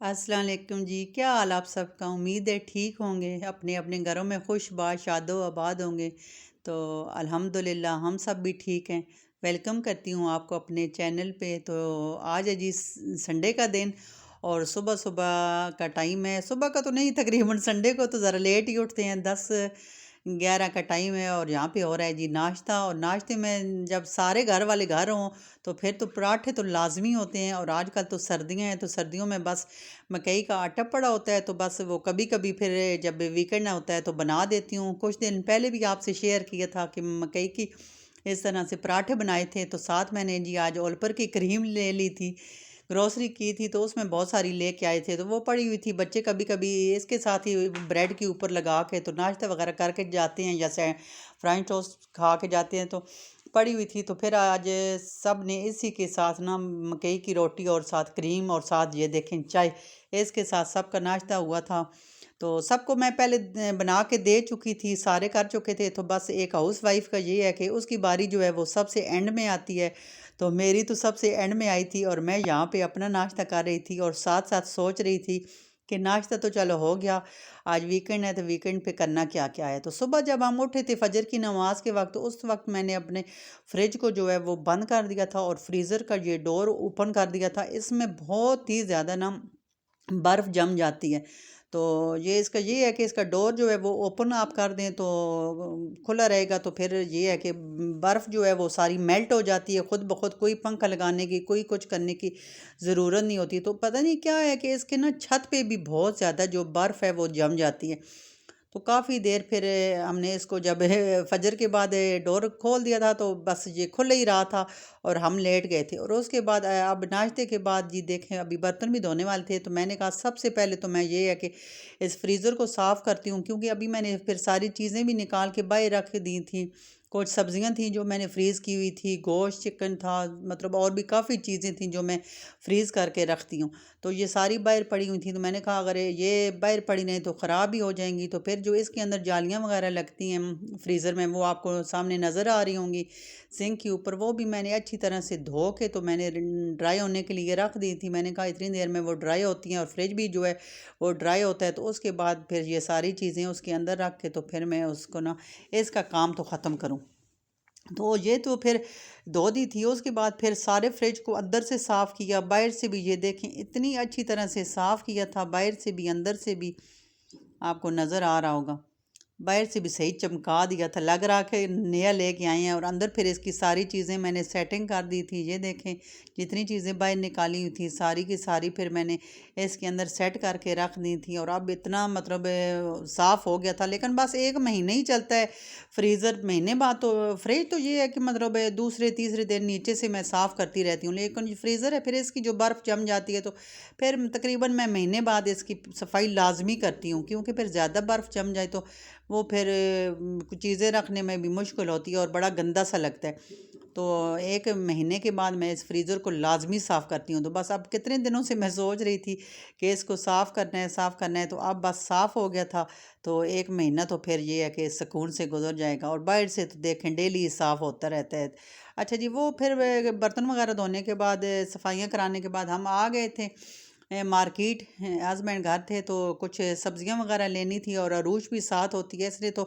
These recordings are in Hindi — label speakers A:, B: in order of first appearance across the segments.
A: अस्सलाम वालेकुम जी। क्या हाल आप सबका? उम्मीद है ठीक होंगे, अपने अपने घरों में खुशबाश शादो आबाद होंगे। तो अल्हम्दुलिल्लाह हम सब भी ठीक हैं। वेलकम करती हूँ आपको अपने चैनल पे। तो आज है जी संडे का दिन और सुबह सुबह का टाइम है। सुबह का तो नहीं, तकरीबन संडे को तो ज़रा लेट ही उठते हैं, 10-11 का टाइम है। और यहाँ पे हो रहा है जी नाश्ता। और नाश्ते में जब सारे घर वाले घर हों तो फिर तो पराठे तो लाजमी होते हैं। और आजकल तो सर्दियाँ हैं, तो सर्दियों में बस मकई का आटा पड़ा होता है, तो बस वो कभी कभी फिर जब वीकेंड होता है तो बना देती हूँ। कुछ दिन पहले भी आपसे शेयर किया था कि मकई की इस तरह से पराठे बनाए थे। तो साथ मैंने जी आज ओलपर की क्रीम ले ली थी, ग्रोसरी की थी, तो उसमें बहुत सारी लेके आए थे, तो वो पड़ी हुई थी। बच्चे कभी कभी इसके साथ ही ब्रेड के ऊपर लगा के तो नाश्ता वगैरह करके जाते हैं, जैसे फ्रेंच टोस्ट खा के जाते हैं। तो पड़ी हुई थी, तो फिर आज सब ने इसी के साथ ना मकई की रोटी और साथ क्रीम और साथ ये देखें चाय, इसके साथ सबका नाश्ता हुआ था। तो सबको मैं पहले बना के दे चुकी थी, सारे कर चुके थे। तो बस एक हाउस वाइफ का ये है कि उसकी बारी जो है वो सबसे एंड में आती है। तो मेरी तो सबसे एंड में आई थी और मैं यहाँ पे अपना नाश्ता कर रही थी और साथ साथ सोच रही थी कि नाश्ता तो चलो हो गया, आज वीकेंड है तो वीकेंड पे करना क्या क्या है। तो सुबह जब हम उठे थे फजर की नमाज के वक्त, तो उस वक्त मैंने अपने फ्रिज को जो है वो बंद कर दिया था और फ्रीज़र का ये डोर ओपन कर दिया था। इसमें बहुत ही ज़्यादा ना बर्फ़ जम जाती है। तो ये इसका ये है कि इसका डोर जो है वो ओपन आप कर दें तो खुला रहेगा, तो फिर ये है कि बर्फ़ जो है वो सारी मेल्ट हो जाती है खुद ब खुद। कोई पंखा लगाने की, कोई कुछ करने की ज़रूरत नहीं होती। तो पता नहीं क्या है कि इसके ना छत पे भी बहुत ज़्यादा जो बर्फ़ है वो जम जाती है। तो काफ़ी देर फिर हमने इसको जब फजर के बाद डोर खोल दिया था, तो बस ये खुल ही रहा था और हम लेट गए थे। और उसके बाद अब नाश्ते के बाद जी देखें अभी बर्तन भी धोने वाले थे, तो मैंने कहा सबसे पहले तो मैं ये है कि इस फ्रीज़र को साफ़ करती हूँ, क्योंकि अभी मैंने फिर सारी चीज़ें भी निकाल के बाहर रख दी थी। कुछ सब्जियां थी जो मैंने फ्रीज़ की हुई थी, गोश्त चिकन था, मतलब और भी काफ़ी चीज़ें थी जो मैं फ्रीज़ करके रखती हूँ। तो ये सारी बाहर पड़ी हुई थी, तो मैंने कहा अगर ये बाहर पड़ी नहीं तो ख़राब ही हो जाएंगी। तो फिर जो इसके अंदर जालियाँ वगैरह लगती हैं फ्रीज़र में, वो आपको सामने नज़र आ रही होंगी सिंक के ऊपर, वो भी मैंने अच्छी तरह से धो के तो मैंने ड्राई होने के लिए रख दी थी। मैंने कहा इतनी देर में वो ड्राई होती हैं और फ्रिज भी जो है वो ड्राई होता है, तो उसके बाद फिर ये सारी चीज़ें उसके अंदर रख के तो फिर मैं उसको ना इसका काम तो ख़त्म करूँ। तो ये तो फिर धो दी थी। उसके बाद फिर सारे फ्रिज को अंदर से साफ़ किया, बाहर से भी। ये देखें इतनी अच्छी तरह से साफ़ किया था, बाहर से भी अंदर से भी, आपको नज़र आ रहा होगा। बाहर से भी सही चमका दिया था, लग रहा कि नया लेके आए हैं। और अंदर फिर इसकी सारी चीज़ें मैंने सेटिंग कर दी थी। ये देखें जितनी चीज़ें बाहर निकाली हुई थी सारी की सारी फिर मैंने इसके अंदर सेट करके रख दी थी। और अब इतना मतलब साफ़ हो गया था। लेकिन बस एक महीने ही चलता है फ्रीज़र, महीने बाद तो फ्रिज तो ये है कि मतलब दूसरे तीसरे दिन नीचे से मैं साफ़ करती रहती हूँ। लेकिन जो फ्रीज़र है फिर इसकी जो बर्फ़ जम जाती है, तो फिर तकरीबन मैं महीने बाद इसकी सफाई लाजमी करती हूँ, क्योंकि फिर ज़्यादा बर्फ़ जम जाए तो वो फिर कुछ चीज़ें रखने में भी मुश्किल होती है और बड़ा गंदा सा लगता है। तो एक महीने के बाद मैं इस फ्रीज़र को लाजमी साफ़ करती हूँ। तो बस अब कितने दिनों से मैं सोच रही थी कि इसको साफ़ करना है, साफ़ करना है, तो अब बस साफ़ हो गया था। तो एक महीना तो फिर ये है कि सुकून से गुजर जाएगा। और बाहर से तो देखें डेली साफ़ होता रहता है। अच्छा जी, वो फिर बर्तन वगैरह धोने के बाद, सफाइयाँ कराने के बाद हम आ गए थे मार्केट। हस्बैंड घर थे तो कुछ सब्जियां वगैरह लेनी थी और अरूज भी साथ होती है, इसलिए तो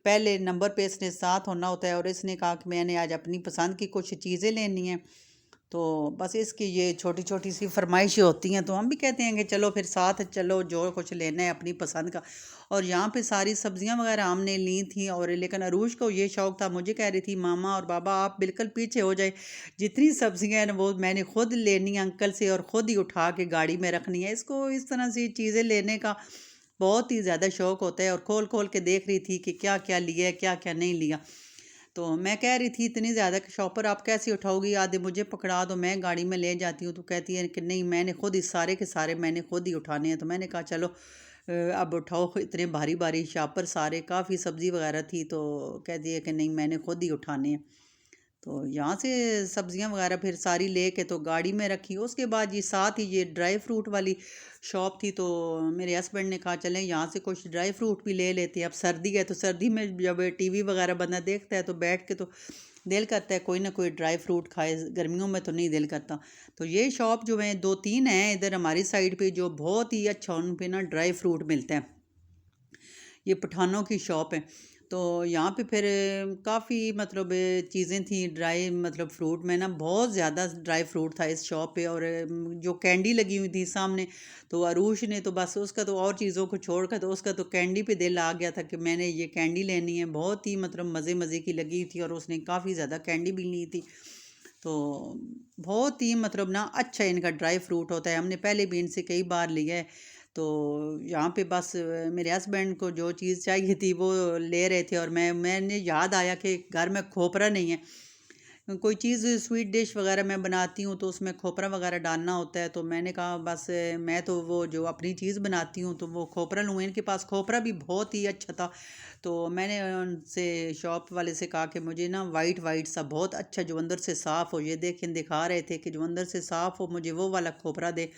A: पहले नंबर पे इसने साथ होना होता है। और इसने कहा कि मैंने आज अपनी पसंद की कुछ चीज़ें लेनी हैं। तो बस इसकी ये छोटी छोटी सी फरमाइशें होती हैं, तो हम भी कहते हैं कि चलो फिर साथ चलो, जो कुछ लेना है अपनी पसंद का। और यहाँ पे सारी सब्जियां वगैरह हमने ली थी। और लेकिन अरूज को ये शौक़ था, मुझे कह रही थी मामा और बाबा आप बिल्कुल पीछे हो जाए, जितनी सब्जियां हैं ना वो मैंने खुद लेनी है अंकल से और ख़ुद ही उठा के गाड़ी में रखनी है। इसको इस तरह से चीज़ें लेने का बहुत ही ज़्यादा शौक़ होता है। और खोल खोल के देख रही थी कि क्या क्या लिया है, क्या क्या नहीं लिया। तो मैं कह रही थी इतनी ज़्यादा कि शॉपर आप कैसे उठाओगी, आधे मुझे पकड़ा दो, मैं गाड़ी में ले जाती हूँ। तो कहती है कि नहीं, मैंने खुद ही सारे के सारे मैंने खुद ही उठाने हैं। तो मैंने कहा चलो अब उठाओ, इतने भारी भारी शापर सारे, काफ़ी सब्ज़ी वगैरह थी। तो कहती है कि नहीं मैंने खुद ही उठाने हैं। तो यहाँ से सब्जियां वगैरह फिर सारी लेके तो गाड़ी में रखी। उसके बाद ये साथ ही ये ड्राई फ्रूट वाली शॉप थी, तो मेरे हस्बैंड ने कहा चलें यहाँ से कुछ ड्राई फ्रूट भी ले लेते हैं। अब सर्दी है तो सर्दी में जब टीवी वगैरह बंदा देखता है तो बैठ के तो दिल करता है कोई ना कोई ड्राई फ्रूट खाए, गर्मियों में तो नहीं दिल करता। तो ये शॉप जो है 2-3 हैं इधर हमारी साइड पे जो बहुत ही अच्छा उन पे ना ड्राई फ्रूट मिलता है। ये पठानों की शॉप है। तो यहाँ पे फिर काफ़ी मतलब चीज़ें थी ड्राई, मतलब फ्रूट में ना बहुत ज़्यादा ड्राई फ्रूट था इस शॉप पे। और जो कैंडी लगी हुई थी सामने, तो अरूश ने तो बस उसका तो और चीज़ों को छोड़ कर तो उसका तो कैंडी पे दिल आ गया था कि मैंने ये कैंडी लेनी है। बहुत ही मतलब मज़े मज़े की लगी थी और उसने काफ़ी ज़्यादा कैंडी भी ली थी। तो बहुत ही मतलब ना अच्छा इनका ड्राई फ्रूट होता है, हमने पहले भी इनसे कई बार लिया है। तो यहाँ पे बस मेरे हस्बैंड को जो चीज़ चाहिए थी वो ले रहे थे, और मैंने याद आया कि घर में खोपरा नहीं है। कोई चीज़ स्वीट डिश वगैरह मैं बनाती हूँ तो उसमें खोपरा वगैरह डालना होता है, तो मैंने कहा बस मैं तो वो जो अपनी चीज़ बनाती हूँ तो वो खोपरा लूँ। इनके पास खोपरा भी बहुत ही अच्छा था, तो मैंने उनसे शॉप वाले से कहा कि मुझे ना वाइट वाइट सा बहुत अच्छा जो अंदर से साफ़ हो, ये देखें दिखा रहे थे कि जो अंदर से साफ़ हो मुझे वो वाला खोपरा दे,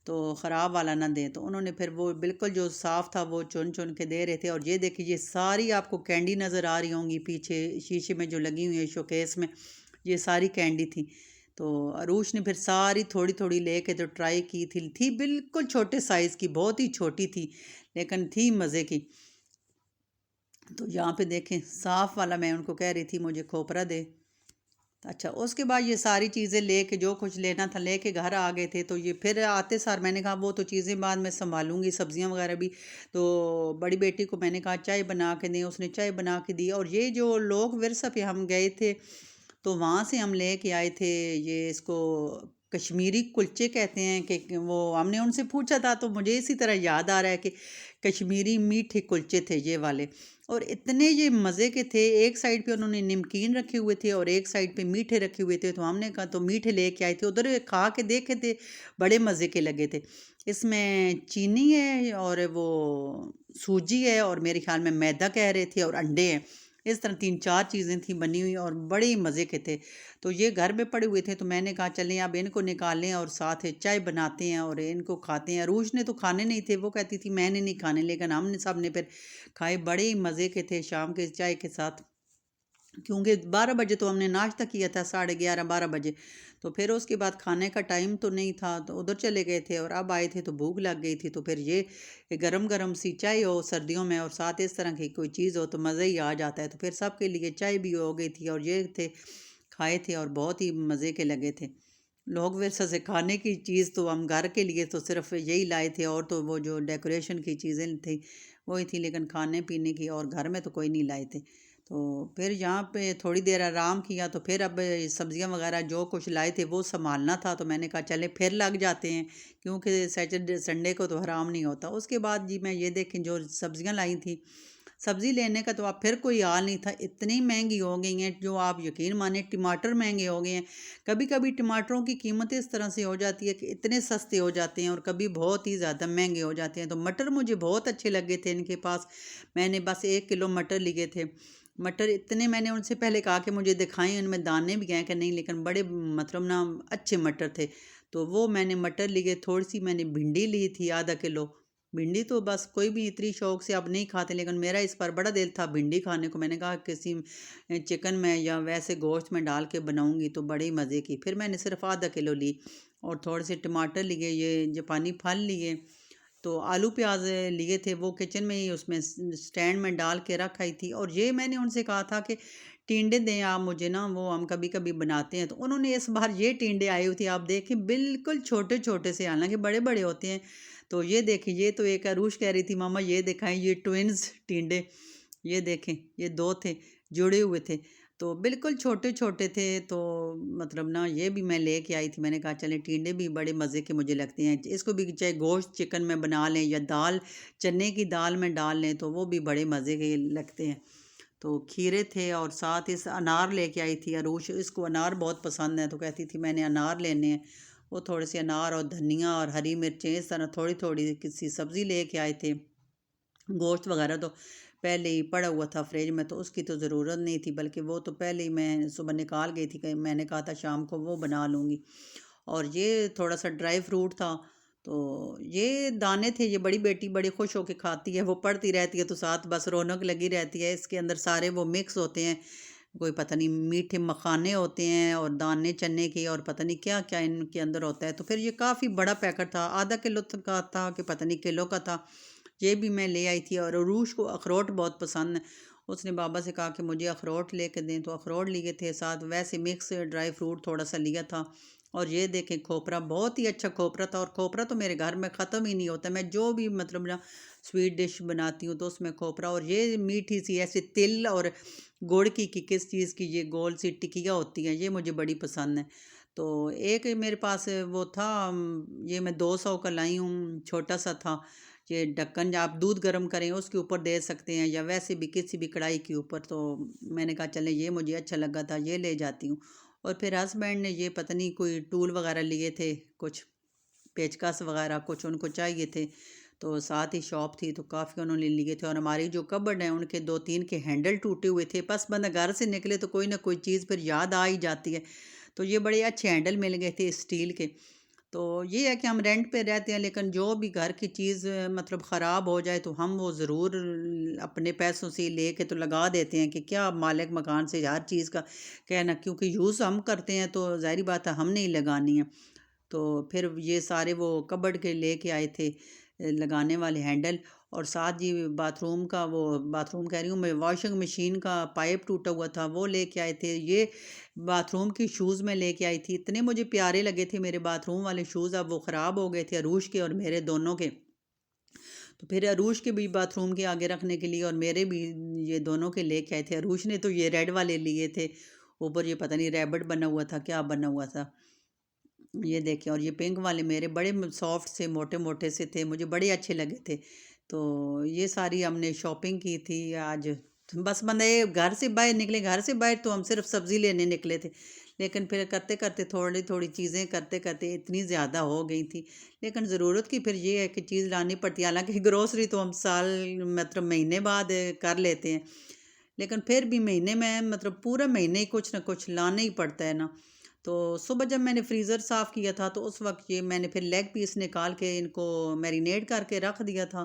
A: तो ख़राब वाला ना दें। तो उन्होंने फिर वो बिल्कुल जो साफ़ था वो चुन चुन के दे रहे थे। और ये देखिए ये सारी आपको कैंडी नज़र आ रही होंगी पीछे शीशे में जो लगी हुई है शोकेस में, ये सारी कैंडी थी। तो अरूश ने फिर सारी थोड़ी थोड़ी लेके तो ट्राई की थी बिल्कुल छोटे साइज़ की, बहुत ही छोटी थी लेकिन थी मज़े की। तो यहाँ पे देखें साफ़ वाला मैं उनको कह रही थी मुझे खोपरा दे। अच्छा, उसके बाद ये सारी चीज़ें लेके जो कुछ लेना था लेके घर आ गए थे। तो ये फिर आते सार मैंने कहा वो तो चीज़ें बाद में संभालूंगी, सब्जियां वगैरह भी। तो बड़ी बेटी को मैंने कहा चाय बना के दें, उसने चाय बना के दी। और ये जो लोग विरसा पे हम गए थे तो वहाँ से हम लेके आए थे, ये इसको कश्मीरी कुलचे कहते हैं कि वो हमने उनसे पूछा था तो मुझे इसी तरह याद आ रहा है कि कश्मीरी मीठे कुलचे थे ये वाले। और इतने ये मज़े के थे, एक साइड पे उन्होंने नमकीन रखे हुए थे और एक साइड पे मीठे रखे हुए थे। तो हमने कहा तो मीठे लेके आए थे, उधर खा के देखे थे, बड़े मज़े के लगे थे। इसमें चीनी है और वो सूजी है और मेरे ख्याल में मैदा कह रहे थे और अंडे हैं। इस तरह 3-4 चीज़ें थी बनी हुई और बड़े ही मज़े के थे। तो ये घर में पड़े हुए थे तो मैंने कहा चलें अब इनको निकालें और साथ चाय बनाते हैं और इनको खाते हैं। अरूज ने तो खाने नहीं थे, वो कहती थी मैंने नहीं खाने, लेकिन हमने सब ने फिर खाए, बड़े ही मज़े के थे शाम के चाय के साथ। क्योंकि 12 बजे तो हमने नाश्ता किया था, 11:30-12 बजे। तो फिर उसके बाद खाने का टाइम तो नहीं था, तो उधर चले गए थे और अब आए थे तो भूख लग गई थी। तो फिर ये गरम गरम सी चाय हो सर्दियों में और साथ इस तरह की कोई चीज़ हो तो मज़ा ही आ जाता है। तो फिर सबके लिए चाय भी हो गई थी और ये थे खाए थे और बहुत ही मज़े के लगे थे। लोग वैसे से खाने की चीज़ तो हम घर के लिए तो सिर्फ यही लाए थे, और तो वो जो डेकोरेशन की चीज़ें थी वही थी, लेकिन खाने पीने की और घर में तो कोई नहीं लाए थे। तो फिर यहाँ पे थोड़ी देर आराम किया तो फिर अब सब्जियां वगैरह जो कुछ लाए थे वो संभालना था। तो मैंने कहा चले फिर लग जाते हैं, क्योंकि सैटरडे संडे को तो हराम नहीं होता। उसके बाद जी मैं ये देखें जो सब्जियां लाई थी, सब्ज़ी लेने का तो आप फिर कोई हाल नहीं था, इतनी महंगी हो गई हैं जो आप यकीन माने, टमाटर महंगे हो गए हैं। कभी कभी टमाटरों की कीमत इस तरह से हो जाती है कि इतने सस्ते हो जाते हैं और कभी बहुत ही ज़्यादा महंगे हो जाते हैं। तो मटर मुझे बहुत अच्छे लगे थे इनके पास, मैंने बस 1 किलो मटर लिए थे। मटर इतने, मैंने उनसे पहले कहा कि मुझे दिखाएं उनमें दाने भी हैं कि नहीं, लेकिन बड़े मतलब ना अच्छे मटर थे। तो वो मैंने मटर लिए, थोड़ी सी मैंने भिंडी ली थी ½ किलो। भिंडी तो बस कोई भी इतनी शौक से अब नहीं खाते, लेकिन मेरा इस पर बड़ा दिल था भिंडी खाने को। मैंने कहा किसी चिकन में या वैसे गोश्त में डाल के बनाऊंगी तो बड़े मज़े की। फिर मैंने सिर्फ ½ किलो ली और थोड़े से टमाटर लिए, ये जापानी फल लिए। तो आलू प्याज लिए थे, वो किचन में ही उसमें स्टैंड में डाल के रख आई थी। और ये मैंने उनसे कहा था कि टिंडे दें आप मुझे ना, वो हम कभी कभी बनाते हैं। तो उन्होंने इस बार ये टिंडे आई हुई थी, आप देखें बिल्कुल छोटे छोटे से, हालांकि बड़े बड़े होते हैं। तो ये देखें, ये तो एक अरूश कह रही थी मामा ये दिखाएं ये ट्विंस टिंडे, ये देखें ये दो थे जुड़े हुए थे, तो बिल्कुल छोटे छोटे थे। तो मतलब ना ये भी मैं लेके आई थी, मैंने कहा चलें टिंडे भी बड़े मज़े के मुझे लगते हैं, इसको भी चाहे गोश्त चिकन में बना लें या दाल चने की दाल में डाल लें तो वो भी बड़े मज़े के लगते हैं। तो खीरे थे और साथ इस अनार लेके आई थी अरूश, इसको अनार बहुत पसंद है तो कहती थी मैंने अनार लेने हैं। वो थोड़े से अनार और धनिया और हरी मिर्चें इस तरह थोड़ी थोड़ी किसी सब्ज़ी लेके आए थे। गोश्त वगैरह तो पहले ही पड़ा हुआ था फ्रिज में, तो उसकी तो ज़रूरत नहीं थी, बल्कि वो तो पहले ही मैं सुबह निकाल गई थी कि मैंने कहा था शाम को वो बना लूँगी। और ये थोड़ा सा ड्राई फ्रूट था, तो ये दाने थे, ये बड़ी बेटी बड़ी खुश होके खाती है, वो पढ़ती रहती है तो साथ बस रौनक लगी रहती है। इसके अंदर सारे वो मिक्स होते हैं, कोई पता नहीं मीठे मखाने होते हैं और दाने चने के और पता नहीं क्या क्या इनके अंदर होता है। तो फिर ये काफ़ी बड़ा पैकेट था, आधा किलो तक का था कि पता नहीं किलो का था। ये भी मैं ले आई थी। और अरूश को अखरोट बहुत पसंद है, उसने बाबा से कहा कि मुझे अखरोट लेके दें, तो अखरोट लिए थे साथ, वैसे मिक्स ड्राई फ्रूट थोड़ा सा लिया था। और ये देखें खोपरा, बहुत ही अच्छा खोपरा था। और खोपरा तो मेरे घर में ख़त्म ही नहीं होता, मैं जो भी मतलब ना स्वीट डिश बनाती हूँ तो उसमें खोपरा। और ये मीठी सी ऐसे तिल और गुड़ की कि किस चीज़ की ये गोल सी टिकिया होती हैं, ये मुझे बड़ी पसंद है। तो एक मेरे पास वो था, ये मैं 200 का लाई हूँ, छोटा सा था। ये ढक्कन आप दूध गर्म करें उसके ऊपर दे सकते हैं, या वैसे भी किसी भी कढ़ाई के ऊपर। तो मैंने कहा चलें, ये मुझे अच्छा लगा था, ये ले जाती हूँ। और फिर हस्बैंड ने ये पता नहीं कोई टूल वगैरह लिए थे, कुछ पेचकस वगैरह कुछ उनको चाहिए थे, तो साथ ही शॉप थी तो काफ़ी उन्होंने लिए थे। और हमारी जो कबर्ड है उनके 2-3 के हैंडल टूटे हुए थे, बस बंदा घर से निकले तो कोई ना कोई चीज़ फिर याद आ ही जाती है। तो ये बड़े अच्छे हैंडल मिल गए थे स्टील के। तो ये है कि हम रेंट पे रहते हैं, लेकिन जो भी घर की चीज़ मतलब ख़राब हो जाए तो हम वो ज़रूर अपने पैसों से लेके तो लगा देते हैं कि क्या मालिक मकान से हर चीज़ का कहना, क्योंकि यूज़ हम करते हैं तो ज़ाहिर बात है हमने ही लगानी है। तो फिर ये सारे वो कबर्ड के लेके आए थे लगाने वाले हैंडल। और साथ जी बाथरूम का, वो बाथरूम कह रही हूँ मैं, वॉशिंग मशीन का पाइप टूटा हुआ था वो लेके आए थे। ये बाथरूम की शूज़ में लेके आई थी, इतने मुझे प्यारे लगे थे मेरे बाथरूम वाले शूज़, अब वो ख़राब हो गए थे अरूश के और मेरे दोनों के। तो फिर अरूश के भी बाथरूम के आगे रखने के लिए और मेरे भी, ये दोनों के लेके आए थे। अरूश ने तो ये रेड वाले लिए थे, ऊपर ये पता नहीं रैबिट बना हुआ था क्या बना हुआ था, ये देखें। और ये पिंक वाले मेरे बड़े सॉफ्ट से मोटे मोटे से थे, मुझे बड़े अच्छे लगे थे। तो ये सारी हमने शॉपिंग की थी आज। बस बंदे घर से बाहर निकले, घर से बाहर तो हम सिर्फ सब्ज़ी लेने निकले थे, लेकिन फिर करते करते थोड़ी थोड़ी चीज़ें करते करते इतनी ज़्यादा हो गई थी। लेकिन ज़रूरत की फिर ये है कि चीज़ लानी पड़ती है, हालांकि ग्रोसरी तो हम साल मतलब महीने बाद कर लेते हैं, लेकिन फिर भी महीने में मतलब पूरा महीने ही कुछ ना कुछ लाना ही पड़ता है ना। तो सुबह जब मैंने फ्रीज़र साफ़ किया था तो उस वक्त ये मैंने फिर लेग पीस निकाल के इनको मैरिनेट करके रख दिया था।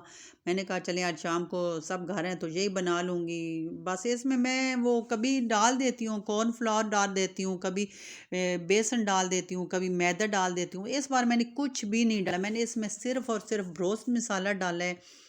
A: मैंने कहा चलें आज शाम को सब घर हैं तो यही बना लूँगी। बस इसमें मैं वो कभी डाल देती हूँ कॉर्नफ्लोर डाल देती हूँ, कभी बेसन डाल देती हूँ, कभी मैदा डाल देती हूँ। इस बार मैंने कुछ भी नहीं डाला, मैंने इसमें सिर्फ़ और सिर्फ रोस्ट मसाला डाला है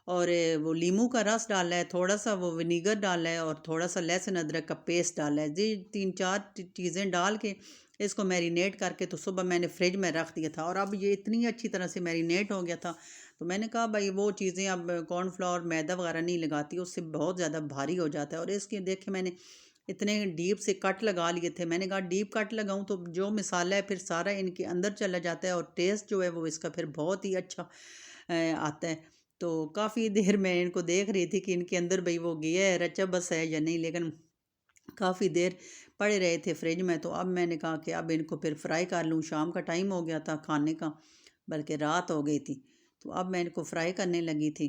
A: और वो नींबू का रस डाला है, थोड़ा सा वो विनीगर डाला है और थोड़ा सा लहसुन अदरक का पेस्ट डाला है। जी 3-4 चीज़ें डाल के इसको मैरिनेट करके तो सुबह मैंने फ्रिज में रख दिया था। और अब ये इतनी अच्छी तरह से मैरिनेट हो गया था, तो मैंने कहा भाई वो चीज़ें अब कॉर्नफ्लोर मैदा वगैरह नहीं लगाती, उससे बहुत ज़्यादा भारी हो जाता है। और इसके देखे मैंने इतने डीप से कट लगा लिए थे, मैंने कहा डीप कट लगाऊं तो जो मसाला है फिर सारा इनके अंदर चला जाता है और टेस्ट जो है वो इसका फिर बहुत ही अच्छा आता है। तो काफ़ी देर मैं इनको देख रही थी कि इनके अंदर भाई वो गया है रचा बस है या नहीं, लेकिन काफ़ी देर पड़े रहे थे फ्रिज में। तो अब मैंने कहा कि अब इनको फिर फ्राई कर लूँ, शाम का टाइम हो गया था खाने का, बल्कि रात हो गई थी। तो अब मैं इनको फ्राई करने लगी थी।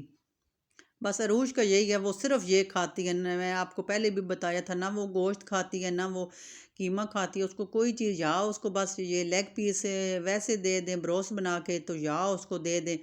A: बस अरूज का यही है, वो सिर्फ ये खाती है ना, मैं आपको पहले भी बताया था ना, वो गोश्त खाती है ना वो कीमा खाती है, उसको कोई चीज़ या उसको बस ये लेग पीस वैसे दे दें ब्रोस्ट बना के, तो या उसको दे दें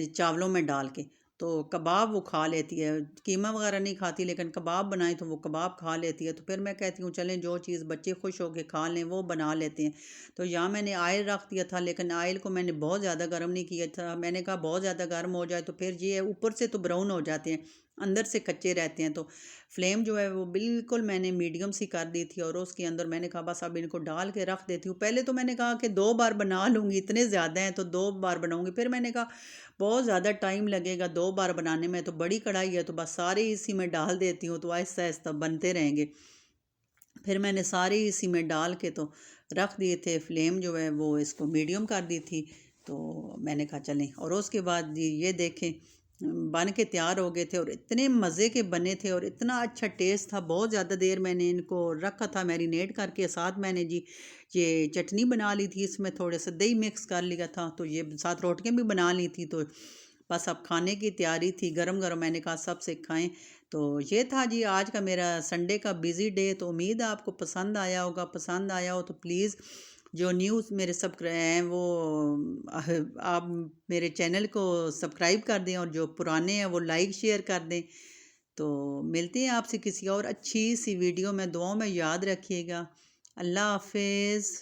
A: चावलों में डाल के। तो कबाब वो खा लेती है, कीमा वगैरह नहीं खाती, लेकिन कबाब बनाए तो वो कबाब खा लेती है। तो फिर मैं कहती हूँ चलें जो चीज़ बच्चे खुश होकर खा लें वो बना लेते हैं। तो यहाँ मैंने आयल रख दिया था, लेकिन आयल को मैंने बहुत ज़्यादा गर्म नहीं किया था, मैंने कहा बहुत ज़्यादा गर्म हो जाए तो फिर ये है ऊपर से तो ब्राउन हो जाते हैं, अंदर से कच्चे रहते हैं। तो फ्लेम जो है वो बिल्कुल मैंने मीडियम सी कर दी थी और उसके अंदर मैंने कहा बस अब इनको डाल के रख देती हूँ। पहले तो मैंने कहा कि 2 बार बना लूँगी, इतने ज़्यादा हैं तो 2 बार बनाऊँगी, फिर मैंने कहा बहुत ज़्यादा टाइम लगेगा 2 बार बनाने में, तो बड़ी कढ़ाई है तो बस सारे इसी में डाल देती हूँ तो आहिस्ता आहिस्ता बनते रहेंगे। फिर मैंने सारे इसी में डाल के तो रख दिए थे, फ्लेम जो है वो इसको मीडियम कर दी थी। तो मैंने कहा चलें, और उसके बाद जी ये देखें बन के तैयार हो गए थे और इतने मज़े के बने थे और इतना अच्छा टेस्ट था। बहुत ज़्यादा देर मैंने इनको रखा था मैरिनेट करके, साथ मैंने जी ये चटनी बना ली थी, इसमें थोड़े से दही मिक्स कर लिया था, तो ये साथ रोटियां भी बना ली थी। तो बस अब खाने की तैयारी थी, गरम गरम मैंने कहा सबसे खाएं। तो ये था जी आज का मेरा संडे का बिज़ी डे। तो उम्मीद है आपको पसंद आया होगा। पसंद आया हो तो प्लीज़ जो न्यूज़ मेरे सब्सक्राइब हैं वो आप मेरे चैनल को सब्सक्राइब कर दें, और जो पुराने हैं वो लाइक शेयर कर दें। तो मिलते हैं आपसे किसी और अच्छी सी वीडियो में। दुआओं में याद रखिएगा। अल्लाह हाफिज़।